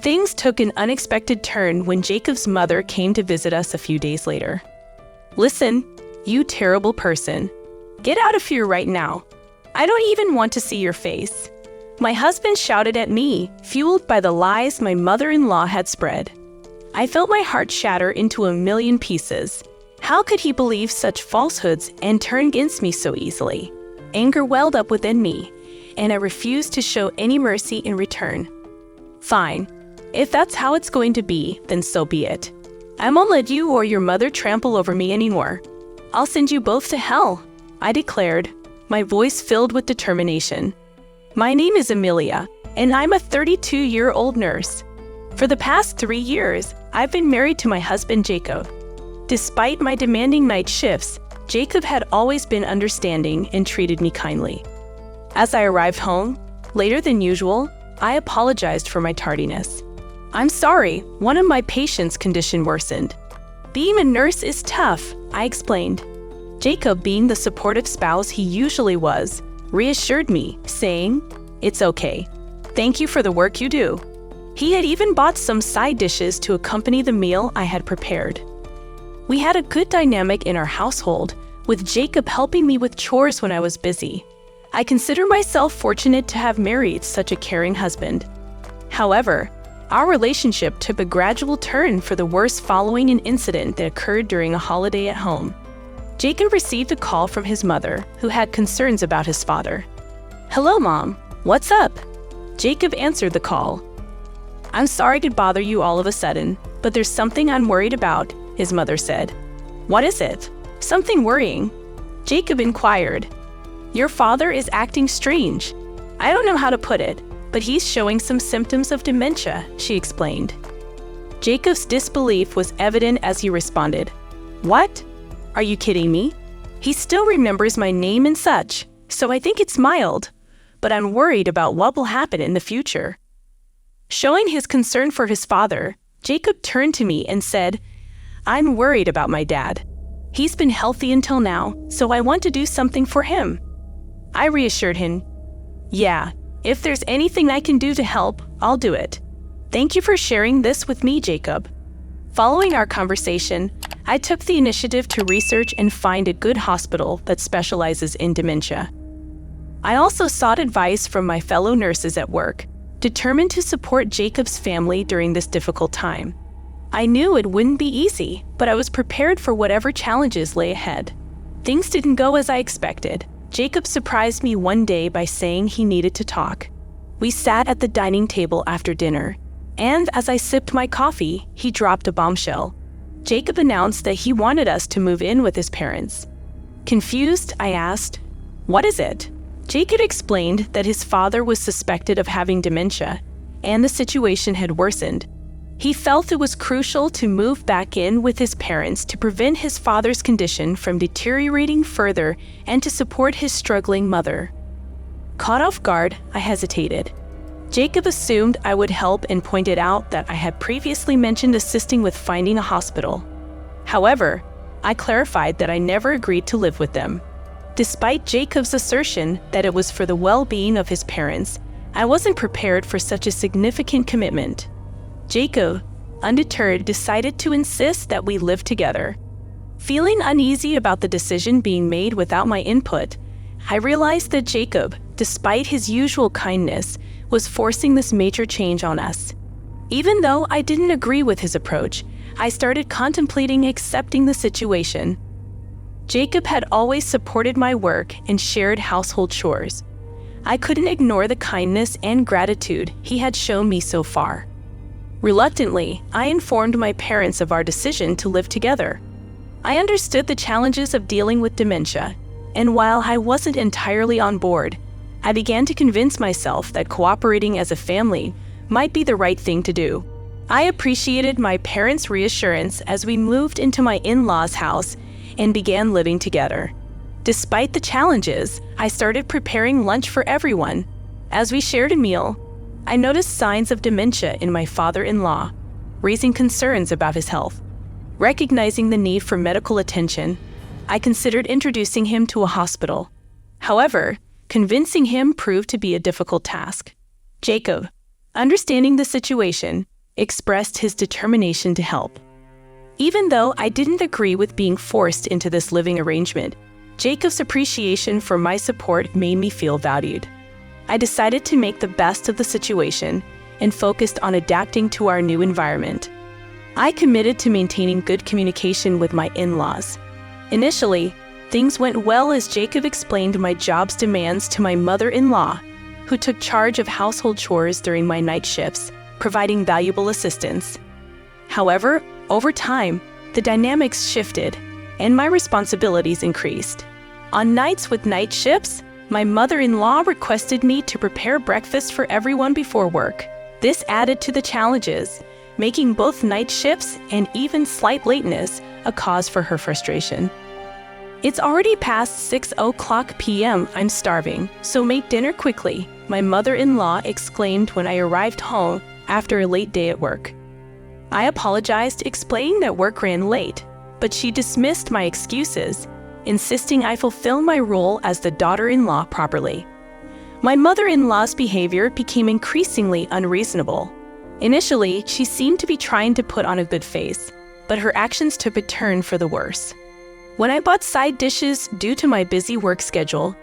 Things took an unexpected turn when Jacob's mother came to visit us a few days later. "Listen, you terrible person. Get out of here right now. I don't even want to see your face," my husband shouted at me, fueled by the lies my mother-in-law had spread. I felt my heart shatter into a million pieces. How could he believe such falsehoods and turn against me so easily? Anger welled up within me, and I refused to show any mercy in return. "Fine. If that's how it's going to be, then so be it. I won't let you or your mother trample over me anymore. I'll send you both to hell," I declared, my voice filled with determination. My name is Amelia, and I'm a 32-year-old nurse. For the past 3 years, I've been married to my husband, Jacob. Despite my demanding night shifts, Jacob had always been understanding and treated me kindly. As I arrived home, later than usual, I apologized for my tardiness. "I'm sorry, one of my patients' condition worsened. Being a nurse is tough," I explained. Jacob, being the supportive spouse he usually was, reassured me, saying, "It's okay. Thank you for the work you do." He had even bought some side dishes to accompany the meal I had prepared. We had a good dynamic in our household, with Jacob helping me with chores when I was busy. I consider myself fortunate to have married such a caring husband. However, our relationship took a gradual turn for the worse following an incident that occurred during a holiday at home. Jacob received a call from his mother, who had concerns about his father. "Hello, Mom. What's up?" Jacob answered the call. "I'm sorry to bother you all of a sudden, but there's something I'm worried about," his mother said. "What is it? Something worrying?" Jacob inquired. "Your father is acting strange. I don't know how to put it, but he's showing some symptoms of dementia," she explained. Jacob's disbelief was evident as he responded, "What? Are you kidding me? He still remembers my name and such, so I think it's mild, but I'm worried about what will happen in the future." Showing his concern for his father, Jacob turned to me and said, "I'm worried about my dad. He's been healthy until now, so I want to do something for him." I reassured him, "Yeah, if there's anything I can do to help, I'll do it. Thank you for sharing this with me, Jacob." Following our conversation, I took the initiative to research and find a good hospital that specializes in dementia. I also sought advice from my fellow nurses at work, determined to support Jacob's family during this difficult time. I knew it wouldn't be easy, but I was prepared for whatever challenges lay ahead. Things didn't go as I expected. Jacob surprised me one day by saying he needed to talk. We sat at the dining table after dinner, and as I sipped my coffee, he dropped a bombshell. Jacob announced that he wanted us to move in with his parents. Confused, I asked, "What is it?" Jacob explained that his father was suspected of having dementia, and the situation had worsened. He felt it was crucial to move back in with his parents to prevent his father's condition from deteriorating further and to support his struggling mother. Caught off guard, I hesitated. Jacob assumed I would help and pointed out that I had previously mentioned assisting with finding a hospital. However, I clarified that I never agreed to live with them. Despite Jacob's assertion that it was for the well-being of his parents, I wasn't prepared for such a significant commitment. Jacob, undeterred, decided to insist that we live together. Feeling uneasy about the decision being made without my input, I realized that Jacob, despite his usual kindness, was forcing this major change on us. Even though I didn't agree with his approach, I started contemplating accepting the situation. Jacob had always supported my work and shared household chores. I couldn't ignore the kindness and gratitude he had shown me so far. Reluctantly, I informed my parents of our decision to live together. I understood the challenges of dealing with dementia, and while I wasn't entirely on board, I began to convince myself that cooperating as a family might be the right thing to do. I appreciated my parents' reassurance as we moved into my in-laws' house and began living together. Despite the challenges, I started preparing lunch for everyone. As we shared a meal, I noticed signs of dementia in my father-in-law, raising concerns about his health. Recognizing the need for medical attention, I considered introducing him to a hospital. However, convincing him proved to be a difficult task. Jacob, understanding the situation, expressed his determination to help. Even though I didn't agree with being forced into this living arrangement, Jacob's appreciation for my support made me feel valued. I decided to make the best of the situation and focused on adapting to our new environment. I committed to maintaining good communication with my in-laws. Initially, things went well as Jacob explained my job's demands to my mother-in-law, who took charge of household chores during my night shifts, providing valuable assistance. However, over time, the dynamics shifted, and my responsibilities increased. On nights with night shifts, my mother-in-law requested me to prepare breakfast for everyone before work. This added to the challenges, making both night shifts and even slight lateness a cause for her frustration. "It's already past 6:00 p.m. I'm starving, so make dinner quickly," my mother-in-law exclaimed when I arrived home after a late day at work. I apologized, explaining that work ran late, but she dismissed my excuses, insisting I fulfill my role as the daughter-in-law properly. My mother-in-law's behavior became increasingly unreasonable. Initially, she seemed to be trying to put on a good face, but her actions took a turn for the worse. When I bought side dishes due to my busy work schedule,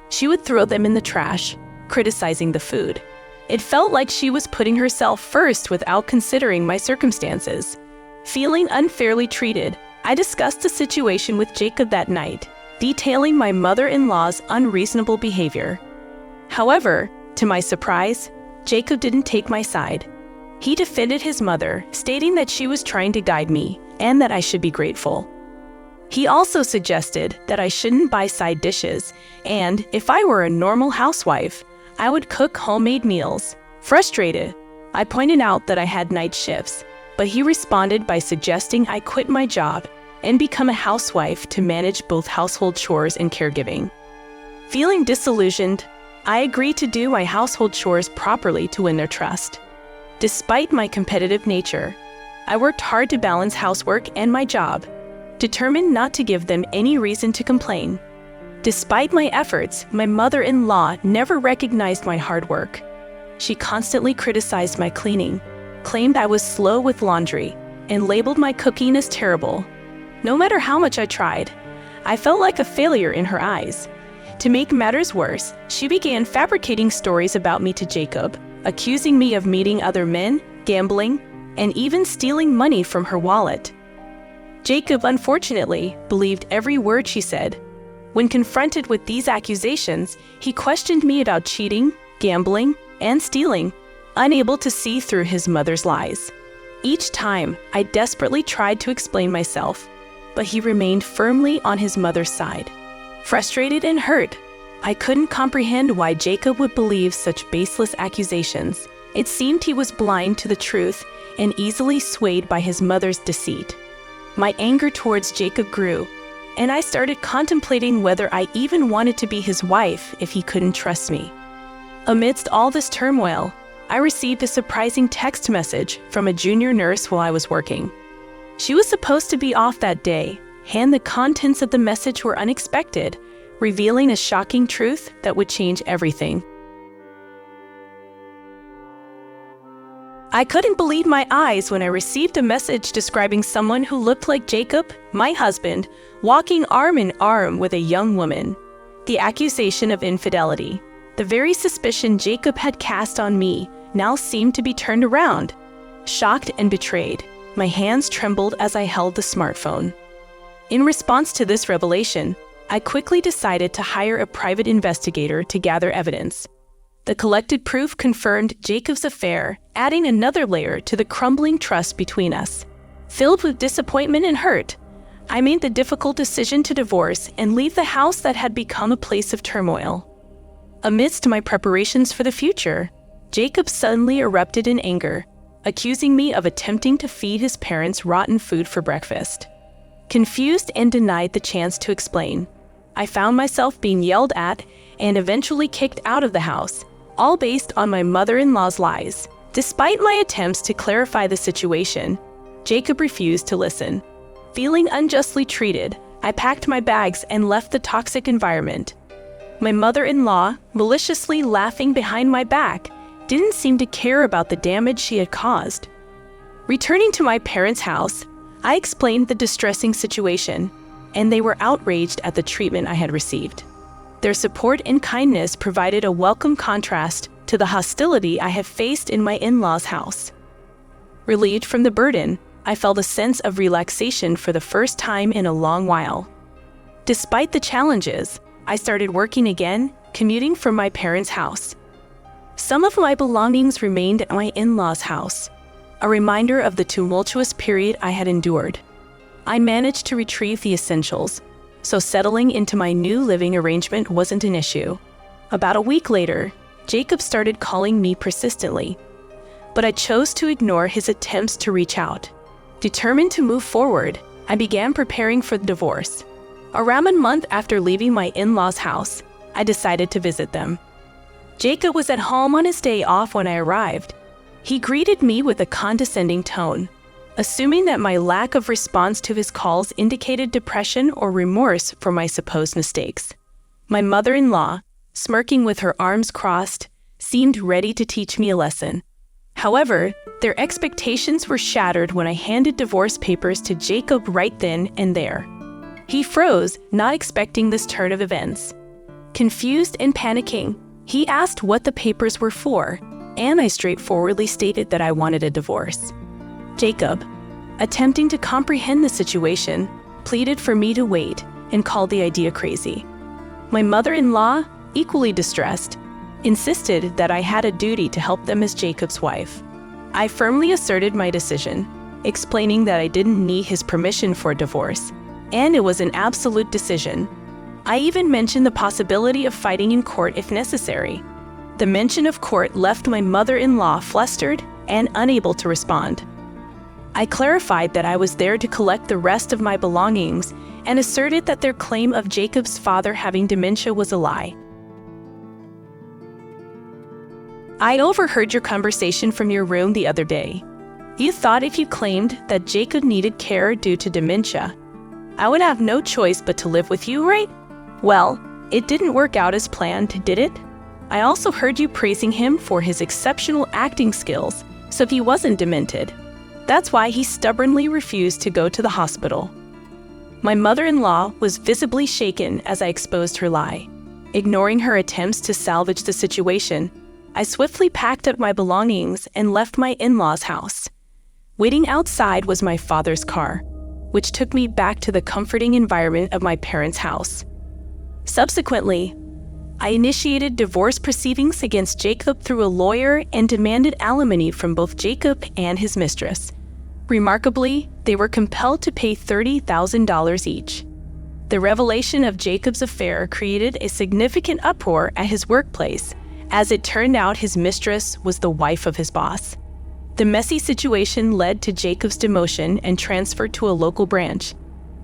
she would throw them in the trash, criticizing the food. It felt like she was putting herself first without considering my circumstances. Feeling unfairly treated, I discussed the situation with Jacob that night, detailing my mother-in-law's unreasonable behavior. However, to my surprise, Jacob didn't take my side. He defended his mother, stating that she was trying to guide me and that I should be grateful. He also suggested that I shouldn't buy side dishes, and if I were a normal housewife, I would cook homemade meals. Frustrated, I pointed out that I had night shifts, but he responded by suggesting I quit my job and become a housewife to manage both household chores and caregiving. Feeling disillusioned, I agreed to do my household chores properly to win their trust. Despite my competitive nature, I worked hard to balance housework and my job, determined not to give them any reason to complain. Despite my efforts, my mother-in-law never recognized my hard work. She constantly criticized my cleaning, claimed I was slow with laundry, and labeled my cooking as terrible. No matter how much I tried, I felt like a failure in her eyes. To make matters worse, she began fabricating stories about me to Jacob, accusing me of meeting other men, gambling, and even stealing money from her wallet. Jacob, unfortunately, believed every word she said. When confronted with these accusations, he questioned me about cheating, gambling, and stealing, unable to see through his mother's lies. Each time, I desperately tried to explain myself, but he remained firmly on his mother's side. Frustrated and hurt, I couldn't comprehend why Jacob would believe such baseless accusations. It seemed he was blind to the truth and easily swayed by his mother's deceit. My anger towards Jacob grew, and I started contemplating whether I even wanted to be his wife if he couldn't trust me. Amidst all this turmoil, I received a surprising text message from a junior nurse while I was working. She was supposed to be off that day, and the contents of the message were unexpected, revealing a shocking truth that would change everything. I couldn't believe my eyes when I received a message describing someone who looked like Jacob, my husband, walking arm in arm with a young woman. The accusation of infidelity, the very suspicion Jacob had cast on me, now seemed to be turned around. Shocked and betrayed, my hands trembled as I held the smartphone. In response to this revelation, I quickly decided to hire a private investigator to gather evidence. The collected proof confirmed Jacob's affair, adding another layer to the crumbling trust between us. Filled with disappointment and hurt, I made the difficult decision to divorce and leave the house that had become a place of turmoil. Amidst my preparations for the future, Jacob suddenly erupted in anger, accusing me of attempting to feed his parents rotten food for breakfast. Confused and denied the chance to explain, I found myself being yelled at and eventually kicked out of the house, all based on my mother-in-law's lies. Despite my attempts to clarify the situation, Jacob refused to listen. Feeling unjustly treated, I packed my bags and left the toxic environment. My mother-in-law, maliciously laughing behind my back, didn't seem to care about the damage she had caused. Returning to my parents' house, I explained the distressing situation, and they were outraged at the treatment I had received. Their support and kindness provided a welcome contrast to the hostility I have faced in my in-laws' house. Relieved from the burden, I felt a sense of relaxation for the first time in a long while. Despite the challenges, I started working again, commuting from my parents' house. Some of my belongings remained at my in-laws' house, a reminder of the tumultuous period I had endured. I managed to retrieve the essentials, so settling into my new living arrangement wasn't an issue. About a week later, Jacob started calling me persistently, but I chose to ignore his attempts to reach out. Determined to move forward, I began preparing for the divorce. Around a month after leaving my in-laws' house, I decided to visit them. Jacob was at home on his day off when I arrived. He greeted me with a condescending tone, assuming that my lack of response to his calls indicated depression or remorse for my supposed mistakes. My mother-in-law, smirking with her arms crossed, seemed ready to teach me a lesson. However, their expectations were shattered when I handed divorce papers to Jacob right then and there. He froze, not expecting this turn of events. Confused and panicking, he asked what the papers were for, and I straightforwardly stated that I wanted a divorce. Jacob, attempting to comprehend the situation, pleaded for me to wait and called the idea crazy. My mother-in-law, equally distressed, insisted that I had a duty to help them as Jacob's wife. I firmly asserted my decision, explaining that I didn't need his permission for a divorce, and it was an absolute decision. I even mentioned the possibility of fighting in court if necessary. The mention of court left my mother-in-law flustered and unable to respond. I clarified that I was there to collect the rest of my belongings and asserted that their claim of Jacob's father having dementia was a lie. I overheard your conversation from your room the other day. You thought if you claimed that Jacob needed care due to dementia, I would have no choice but to live with you, right? Well, it didn't work out as planned, did it? I also heard you praising him for his exceptional acting skills, so he wasn't demented. That's why he stubbornly refused to go to the hospital. My mother-in-law was visibly shaken as I exposed her lie. Ignoring her attempts to salvage the situation, I swiftly packed up my belongings and left my in-laws' house. Waiting outside was my father's car, which took me back to the comforting environment of my parents' house. Subsequently, I initiated divorce proceedings against Jacob through a lawyer and demanded alimony from both Jacob and his mistress. Remarkably, they were compelled to pay $30,000 each. The revelation of Jacob's affair created a significant uproar at his workplace, as it turned out his mistress was the wife of his boss. The messy situation led to Jacob's demotion and transfer to a local branch.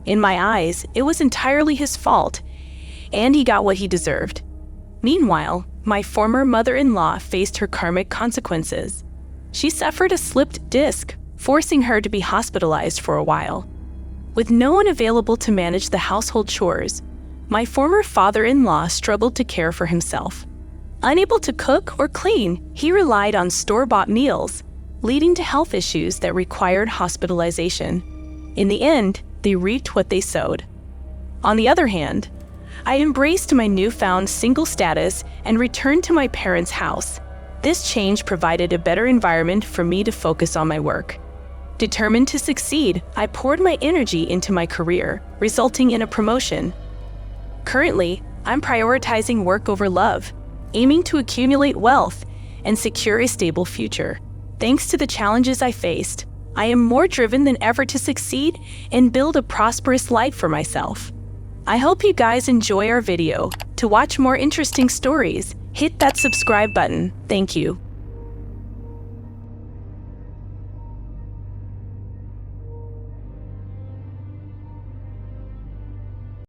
In my eyes, it was entirely his fault, and he got what he deserved. Meanwhile, my former mother-in-law faced her karmic consequences. She suffered a slipped disc, forcing her to be hospitalized for a while. With no one available to manage the household chores, my former father-in-law struggled to care for himself. Unable to cook or clean, he relied on store-bought meals, leading to health issues that required hospitalization. In the end, they reaped what they sowed. On the other hand, I embraced my newfound single status and returned to my parents' house. This change provided a better environment for me to focus on my work. Determined to succeed, I poured my energy into my career, resulting in a promotion. Currently, I'm prioritizing work over love, aiming to accumulate wealth and secure a stable future. Thanks to the challenges I faced, I am more driven than ever to succeed and build a prosperous life for myself. I hope you guys enjoy our video. To watch more interesting stories, hit that subscribe button. Thank you.